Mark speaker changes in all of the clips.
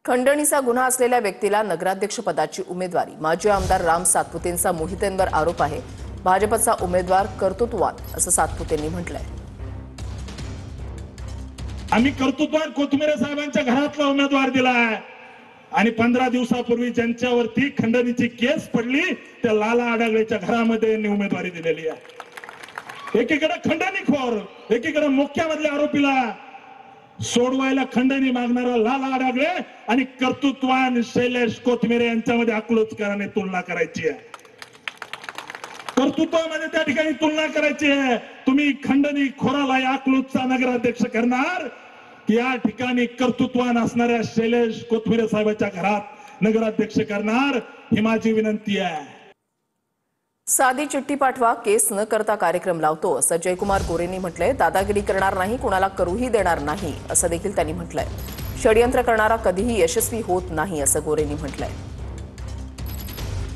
Speaker 1: खंडणीचा गुन्हा असलेल्या व्यक्तीला नगराध्यक्षपदाची उमेदवारी माजी आमदार राम सातपुतेंचा मोहितेंवर आरोप आहे। भाजपचा उमेदवार कर्तृत्ववान असं सातपुतेंनी म्हटलंय।
Speaker 2: आम्ही कर्तृत्ववान कोथमिरे साहेबांच्या घरातला उमेदवार दिलाय आणि 15 दिवसापूर्वी ज्यांच्यावरती खंडणीची केस पडली त्या लाला आडागळेच्या घरामध्ये उमेदवारी दिलेली आहे। एकीकडे खंडणीखोर, एकीकडे मुख्यामधल्या आरोपीला सोडवायला खंडणी मागणारा लाला आडागळे आणि कर्तृत्ववान शैलेश कोथमिरे यांच्यामध्ये आक्लोचकराने तुलना करायची आहे। कर्तृत्वामध्ये त्या ठिकाणी तुलना करायची आहे। तुम्ही खंडणी खोराला आक्लोचचा नगराध्यक्ष करणार की या ठिकाणी कर्तृत्वान असणाऱ्या शैलेश कोथमिरे साहेबांच्या घरात नगराध्यक्ष करणार, ही माझी विनंती आहे।
Speaker 1: साधी चिठ्ठी पाठवा, केस न करता कार्यक्रम लावतो असं जयकुमार गोरेंनी म्हटलंय। दादागिरी करणार नाही, कुणाला करूही देणार नाही असं देखील त्यांनी म्हटलंय। षडयंत्र करणारा कधीही यशस्वी होत नाही असं गोरेंनी म्हटलंय।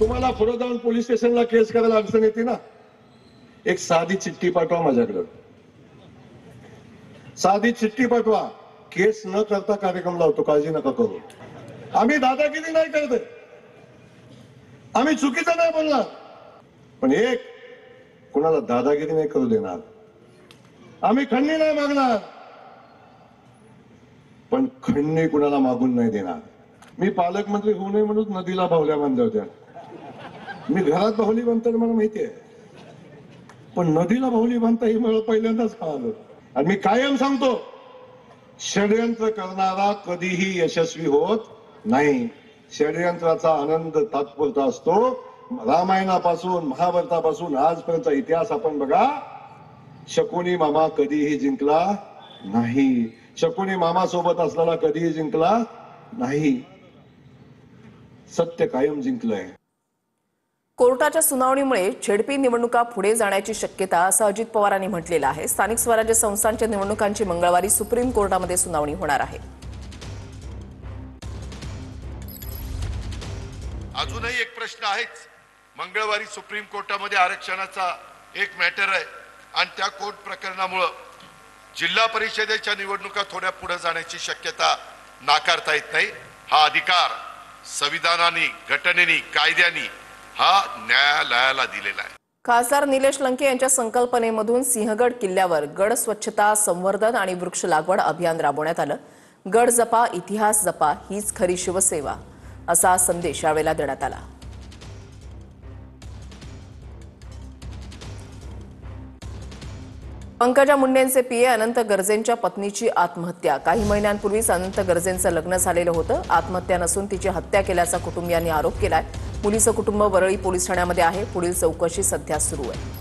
Speaker 3: तुम्हाला पुढे जाऊन पोलीस स्टेशनला केस करायला अडचण येते ना, एक साधी चिठ्ठी पाठवा माझ्याकडे, साधी चिठ्ठी पाठवा, केस न करता कार्यक्रम लावतो, काळजी नका करू। आम्ही दादागिरी नाही करत, आम्ही चुकीचं नाही बोलणार, पण एक कुणाला दादागिरी नाही करू देणार। आम्ही खंडणी नाही मागणार, पण खंडणी कुणाला मागून नाही देणार। मी पालकमंत्री होऊ नये म्हणून नदीला बाहुल्या बांधल्या होत्या, मी घरात बाहुली बांधताना मला माहिती आहे, पण नदीला बाहुली बांधता ही मला पहिल्यांदाच कळालं। आणि मी कायम सांगतो, षडयंत्र करणारा कधीही यशस्वी होत नाही। षडयंत्राचा आनंद तात्पुरता असतो। रामायणापासून महाभारतापासून आजपर्यंतचा इतिहास आपण बघा, शकुनी मामा कधीही जिंकला नाही, शकुनी मामा सोबत असलेला कधीही जिंकला नाही, सत्य कायम जिंकलंय।
Speaker 1: कोर्टाच्या सुनावणीमुळे झेडपी निवडणुका पुढे जाण्याची शक्यता असं अजित पवारांनी म्हटलेलं आहे। स्थानिक स्वराज्य संस्थांच्या निवडणुकांची मंगळवारी सुप्रीम कोर्टामध्ये सुनावणी होणार आहे।
Speaker 4: अजूनही एक प्रश्न आहेच, मंगळवारी सुप्रीम कोर्टामध्ये आरक्षणाचा एक मॅटर आहे आणि त्या कोर्ट प्रकरणामुळे जिल्हा परिषदेच्या निवडणुका थोड्या पुढे जाण्याची शक्यता नाकारता येत नाही। हा अधिकार संविधानाने, घटनेने, कायद्याने हा न्यायालयाला दिलेला आहे।
Speaker 1: खासदार निलेश लंके यांच्या संकल्पनेमधून सिंहगड किल्ल्यावर गड स्वच्छता, संवर्धन आणि वृक्ष लागवड अभियान राबवण्यात आलं। गड जपा, इतिहास जपा, हीच खरी शिवसेवा असा संदेश यावेळेला देण्यात आला। पंकजा मुंडेंचे पीए अनंत गर्जेंच्या पत्नीची आत्महत्या। काही महिन्यांपूर्वीच अनंत गर्जेंचं लग्न झालेलं होतं। आत्महत्या नसून तिची हत्या केल्याचा कुटुंबियांनी आरोप केलाय। मुलीचं कुटुंब वरळी पोलीस ठाण्यामध्ये आहे। पुढील चौकशी सध्या सुरू आहे।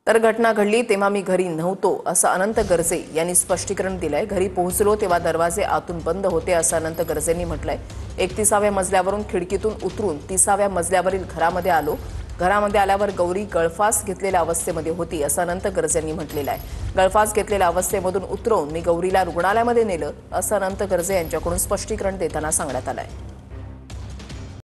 Speaker 1: तर घटना घडली तेव्हा मी घरी नव्हतो असं अनंत गर्जे यांनी स्पष्टीकरण दिलंय। घरी पोहोचलो तेव्हा दरवाजे आतून बंद होते असं अनंत गर्जेंनी म्हटलंय। 31व्या मजल्यावरून खिडकीतून उतरून 30व्या मजल्यावरील घरामध्ये आलो। घरामध्ये आल्यावर गौरी गळफास घेतलेल्या अवस्थेमध्ये होती असं अनंत गर्जेंनी म्हटलेलं आहे। गळफास घेतलेल्या अवस्थेमधून उतरवून मी गौरीला रुग्णालयामध्ये नेलं असं अनंत गर्जे यांच्याकडून स्पष्टीकरण देताना सांगण्यात आलंय।